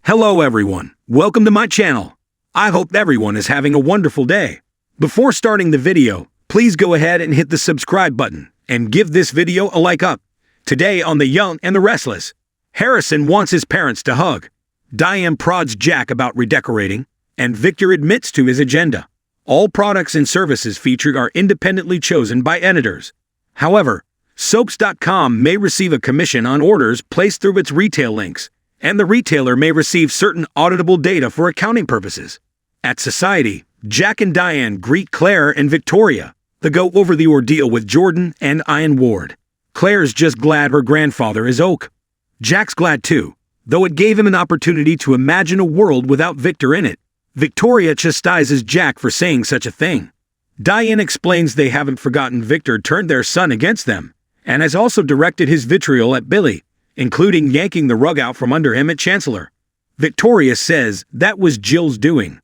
Hello everyone, welcome to my channel. I hope everyone is having a wonderful day. Before starting the video, please go ahead and hit the subscribe button and give this video a like up. Today on The Young and the Restless, Harrison wants his parents to hug. Diane prods Jack about redecorating, and Victor admits to his agenda. All products and services featured are independently chosen by editors. However, soaps.com may receive a commission on orders placed through its retail links, and the retailer may receive certain auditable data for accounting purposes. At Society, Jack and Diane greet Claire and Victoria. They go over the ordeal with Jordan and Ian Ward. Claire's just glad her grandfather is Oak. Jack's glad too, though it gave him an opportunity to imagine a world without Victor in it. Victoria chastises Jack for saying such a thing. Diane explains they haven't forgotten Victor turned their son against them, and has also directed his vitriol at Billy, including yanking the rug out from under him at Chancellor. Victoria says that was Jill's doing.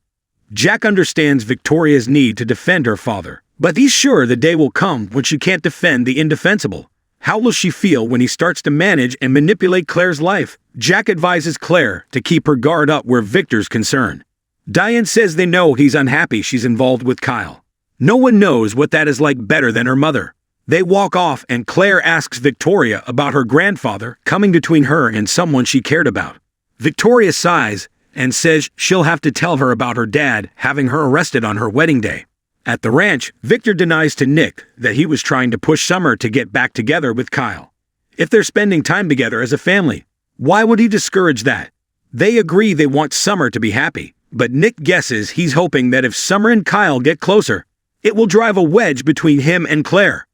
Jack understands Victoria's need to defend her father, but he's sure the day will come when she can't defend the indefensible. How will she feel when he starts to manage and manipulate Claire's life? Jack advises Claire to keep her guard up where Victor's concerned. Diane says they know he's unhappy she's involved with Kyle. No one knows what that is like better than her mother. They walk off and Claire asks Victoria about her grandfather coming between her and someone she cared about. Victoria sighs and says she'll have to tell her about her dad having her arrested on her wedding day. At the ranch, Victor denies to Nick that he was trying to push Summer to get back together with Kyle. If they're spending time together as a family, why would he discourage that? They agree they want Summer to be happy, but Nick guesses he's hoping that if Summer and Kyle get closer, it will drive a wedge between him and Claire.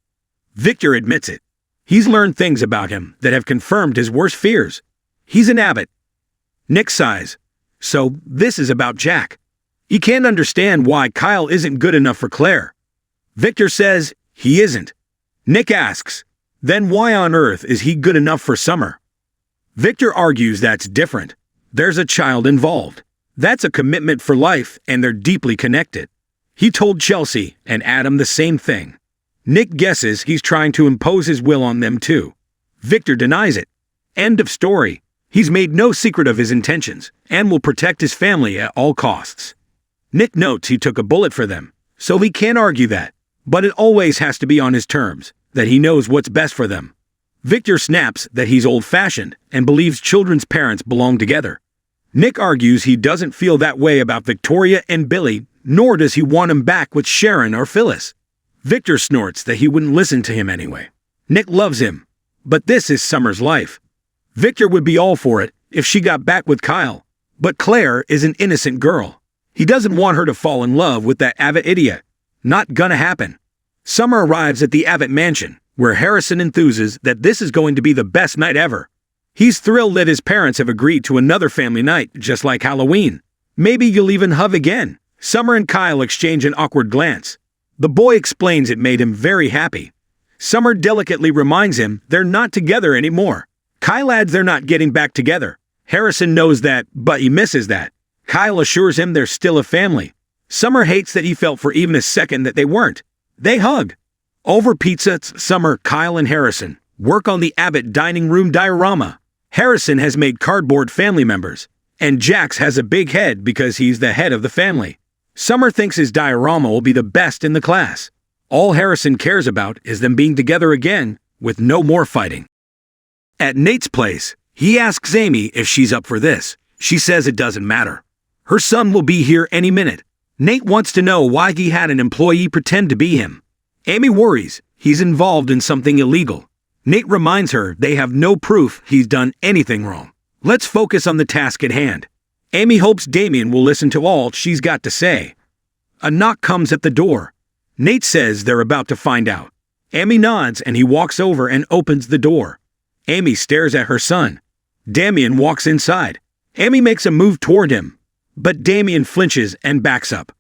Victor admits it. He's learned things about him that have confirmed his worst fears. He's an abbot. Nick sighs. So this is about Jack. He can't understand why Kyle isn't good enough for Claire. Victor says he isn't. Nick asks, then why on earth is he good enough for Summer? Victor argues that's different. There's a child involved. That's a commitment for life, and they're deeply connected. He told Chelsea and Adam the same thing. Nick guesses he's trying to impose his will on them too. Victor denies it. End of story. He's made no secret of his intentions and will protect his family at all costs. Nick notes he took a bullet for them, so he can't argue that, but it always has to be on his terms, that he knows what's best for them. Victor snaps that he's old-fashioned and believes children's parents belong together. Nick argues he doesn't feel that way about Victoria and Billy, nor does he want him back with Sharon or Phyllis. Victor snorts that he wouldn't listen to him anyway. Nick loves him, but this is Summer's life. Victor would be all for it if she got back with Kyle, but Claire is an innocent girl. He doesn't want her to fall in love with that Abbott idiot. Not gonna happen. Summer arrives at the Abbott mansion, where Harrison enthuses that this is going to be the best night ever. He's thrilled that his parents have agreed to another family night, just like Halloween. Maybe you'll even hug again. Summer and Kyle exchange an awkward glance. The boy explains it made him very happy. Summer delicately reminds him they're not together anymore. Kyle adds they're not getting back together. Harrison knows that, but he misses that. Kyle assures him they're still a family. Summer hates that he felt for even a second that they weren't. They hug. Over pizza, Summer, Kyle, and Harrison work on the Abbott dining room diorama. Harrison has made cardboard family members, and Jax has a big head because he's the head of the family. Summer thinks his diorama will be the best in the class. All Harrison cares about is them being together again with no more fighting. At Nate's place, he asks Amy if she's up for this. She says it doesn't matter. Her son will be here any minute. Nate wants to know why he had an employee pretend to be him. Amy worries he's involved in something illegal. Nate reminds her they have no proof he's done anything wrong. Let's focus on the task at hand. Amy hopes Damian will listen to all she's got to say. A knock comes at the door. Nate says they're about to find out. Amy nods and he walks over and opens the door. Amy stares at her son. Damian walks inside. Amy makes a move toward him, but Damian flinches and backs up.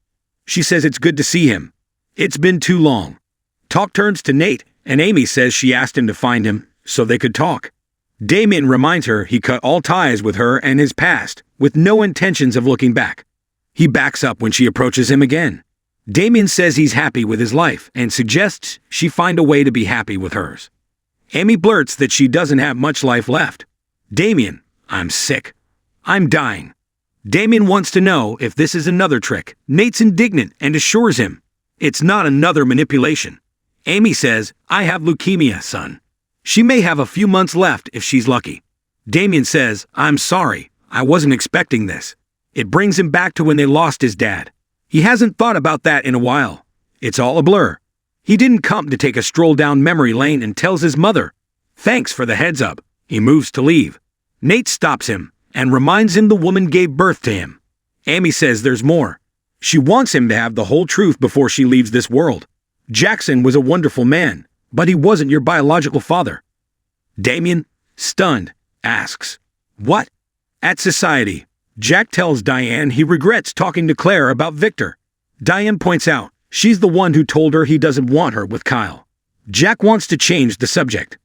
She says it's good to see him. It's been too long. Talk turns to Nate, and Amy says she asked him to find him so they could talk. Damian reminds her he cut all ties with her and his past, with no intentions of looking back. He backs up when she approaches him again. Damian says he's happy with his life and suggests she find a way to be happy with hers. Amy blurts that she doesn't have much life left. Damian, I'm sick. I'm dying. Damian wants to know if this is another trick. Nate's indignant and assures him it's not another manipulation. Amy says, I have leukemia, son. She may have a few months left if she's lucky. Damian says, I'm sorry, I wasn't expecting this. It brings him back to when they lost his dad. He hasn't thought about that in a while. It's all a blur. He didn't come to take a stroll down memory lane and tells his mother, thanks for the heads up. He moves to leave. Nate stops him and reminds him the woman gave birth to him. Amy says there's more. She wants him to have the whole truth before she leaves this world. Jackson was a wonderful man, but he wasn't your biological father. Damian, stunned, asks, what? At society, Jack tells Diane he regrets talking to Claire about Victor. Diane points out she's the one who told her he doesn't want her with Kyle. Jack wants to change the subject.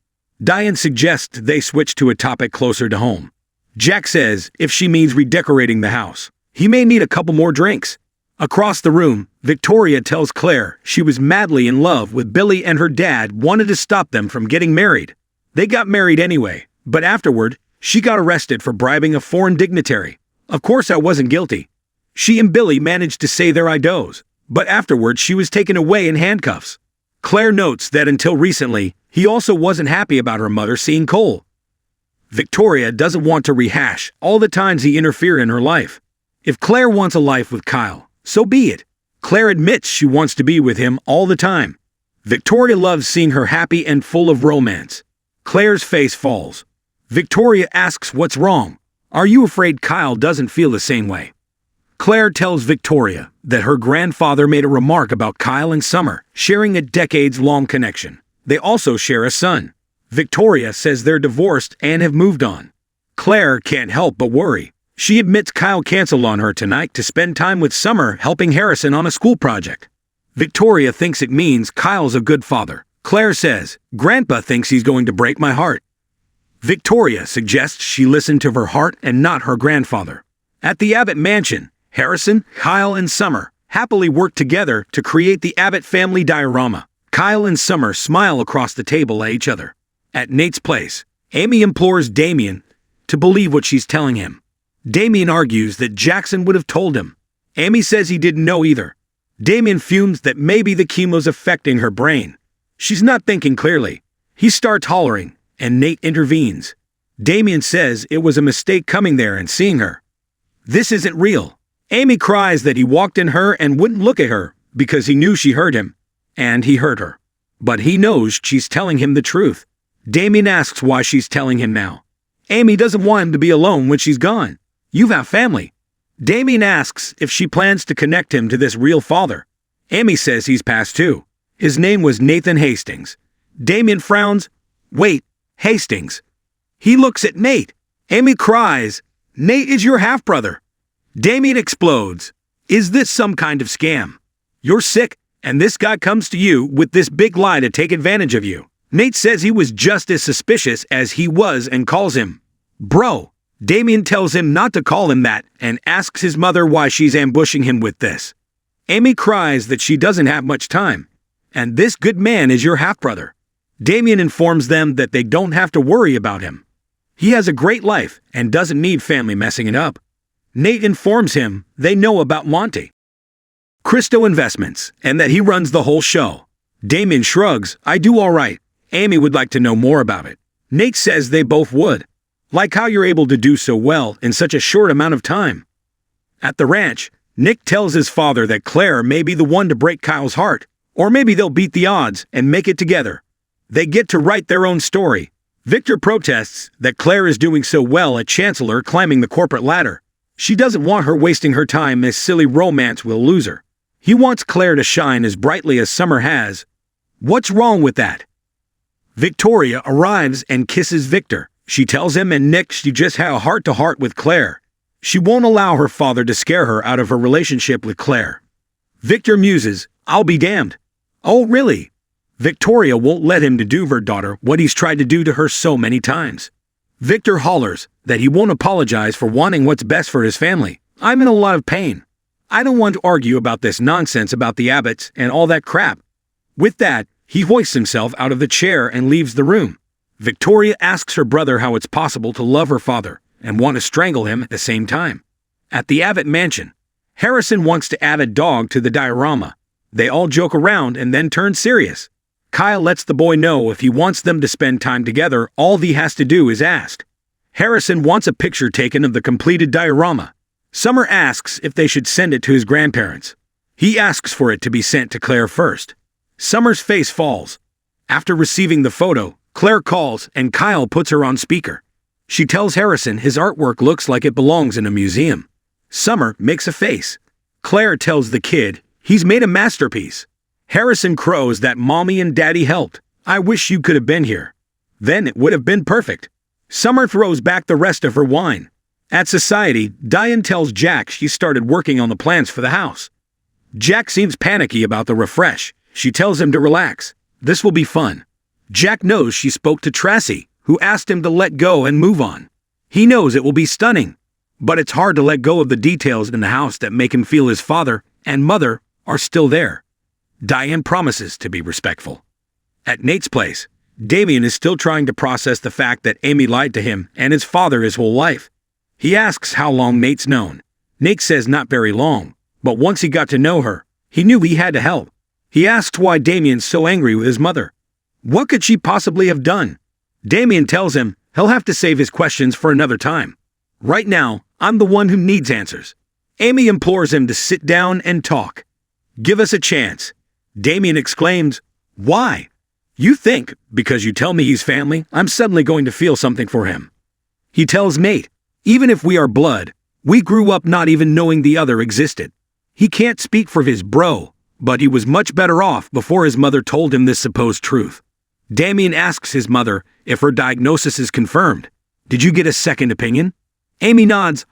Diane suggests they switch to a topic closer to home. Jack says if she means redecorating the house, he may need a couple more drinks. Across the room, Victoria tells Claire she was madly in love with Billy and her dad wanted to stop them from getting married. They got married anyway, but afterward, she got arrested for bribing a foreign dignitary. Of course I wasn't guilty. She and Billy managed to say their I does, but afterward she was taken away in handcuffs. Claire notes that until recently, he also wasn't happy about her mother seeing Cole. Victoria doesn't want to rehash all the times he interfered in her life. If Claire wants a life with Kyle, so be it. Claire admits she wants to be with him all the time. Victoria loves seeing her happy and full of romance. Claire's face falls. Victoria asks what's wrong. Are you afraid Kyle doesn't feel the same way? Claire tells Victoria that her grandfather made a remark about Kyle and Summer sharing a decades-long connection. They also share a son. Victoria says they're divorced and have moved on. Claire can't help but worry. She admits Kyle canceled on her tonight to spend time with Summer helping Harrison on a school project. Victoria thinks it means Kyle's a good father. Claire says, Grandpa thinks he's going to break my heart. Victoria suggests she listen to her heart and not her grandfather. At the Abbott mansion, Harrison, Kyle, and Summer happily work together to create the Abbott family diorama. Kyle and Summer smile across the table at each other. At Nate's place, Amy implores Damian to believe what she's telling him. Damian argues that Jackson would have told him. Amy says he didn't know either. Damian fumes that maybe the chemo's affecting her brain. She's not thinking clearly. He starts hollering, and Nate intervenes. Damian says it was a mistake coming there and seeing her. This isn't real. Amy cries that he walked in her and wouldn't look at her because he knew she heard him, and he heard her. But he knows she's telling him the truth. Damian asks why she's telling him now. Amy doesn't want him to be alone when she's gone. You have family. Damian asks if she plans to connect him to this real father. Amy says he's passed too. His name was Nathan Hastings. Damian frowns. Wait, Hastings. He looks at Nate. Amy cries. Nate is your half-brother. Damian explodes. Is this some kind of scam? You're sick, and this guy comes to you with this big lie to take advantage of you. Nate says he was just as suspicious as he was and calls him bro. Damian tells him not to call him that and asks his mother why she's ambushing him with this. Amy cries that she doesn't have much time, and this good man is your half-brother. Damian informs them that they don't have to worry about him. He has a great life and doesn't need family messing it up. Nate informs him they know about Monty, Cristo Investments, and that he runs the whole show. Damian shrugs, I do all right. Amy would like to know more about it. Nate says they both would. Like how you're able to do so well in such a short amount of time. At the ranch, Nick tells his father that Claire may be the one to break Kyle's heart, or maybe they'll beat the odds and make it together. They get to write their own story. Victor protests that Claire is doing so well at Chancellor climbing the corporate ladder. She doesn't want her wasting her time as silly romance will lose her. He wants Claire to shine as brightly as Summer has. What's wrong with that? Victoria arrives and kisses Victor. She tells him and Nick she just had a heart-to-heart with Claire. She won't allow her father to scare her out of her relationship with Claire. Victor muses, I'll be damned. Oh, really? Victoria won't let him to do her daughter what he's tried to do to her so many times. Victor hollers that he won't apologize for wanting what's best for his family. I'm in a lot of pain. I don't want to argue about this nonsense about the Abbotts and all that crap. With that, he hoists himself out of the chair and leaves the room. Victoria asks her brother how it's possible to love her father and want to strangle him at the same time. At the Abbott mansion, Harrison wants to add a dog to the diorama. They all joke around and then turn serious. Kyle lets the boy know if he wants them to spend time together, all he has to do is ask. Harrison wants a picture taken of the completed diorama. Summer asks if they should send it to his grandparents. He asks for it to be sent to Claire first. Summer's face falls. After receiving the photo, Claire calls and Kyle puts her on speaker. She tells Harrison his artwork looks like it belongs in a museum. Summer makes a face. Claire tells the kid he's made a masterpiece. Harrison crows that Mommy and Daddy helped. I wish you could have been here. Then it would have been perfect. Summer throws back the rest of her wine. At society, Diane tells Jack she started working on the plans for the house. Jack seems panicky about the refresh. She tells him to relax. This will be fun. Jack knows she spoke to Tracy, who asked him to let go and move on. He knows it will be stunning. But it's hard to let go of the details in the house that make him feel his father and mother are still there. Diane promises to be respectful. At Nate's place, Damian is still trying to process the fact that Amy lied to him and his father his whole life. He asks how long Nate's known. Nate says not very long, but once he got to know her, he knew he had to help. He asks why Damian's so angry with his mother. What could she possibly have done? Damian tells him he'll have to save his questions for another time. Right now, I'm the one who needs answers. Amy implores him to sit down and talk. Give us a chance. Damian exclaims, why? You think, because you tell me he's family, I'm suddenly going to feel something for him. He tells Nate, even if we are blood, we grew up not even knowing the other existed. He can't speak for his bro, but he was much better off before his mother told him this supposed truth. Damian asks his mother if her diagnosis is confirmed. Did you get a second opinion? Amy nods.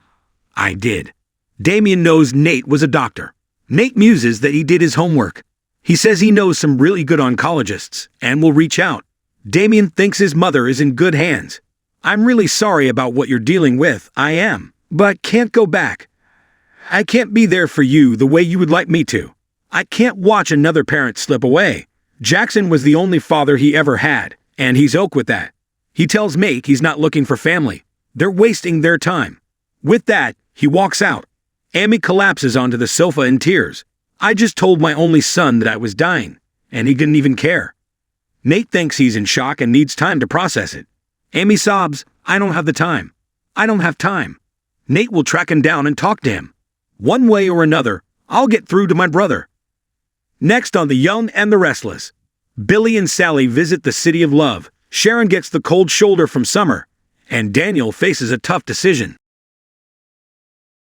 I did. Damian knows Nate was a doctor. Nate muses that he did his homework. He says he knows some really good oncologists and will reach out. Damian thinks his mother is in good hands. I'm really sorry about what you're dealing with, I am, but can't go back. I can't be there for you the way you would like me to. I can't watch another parent slip away. Jackson was the only father he ever had, and he's okay with that. He tells Nate he's not looking for family. They're wasting their time. With that, he walks out. Amy collapses onto the sofa in tears. I just told my only son that I was dying, and he didn't even care. Nate thinks he's in shock and needs time to process it. Amy sobs, I don't have the time. I don't have time. Nate will track him down and talk to him. One way or another, I'll get through to my brother. Next on The Young and the Restless, Billy and Sally visit the city of love. Sharon gets the cold shoulder from Summer, and Daniel faces a tough decision.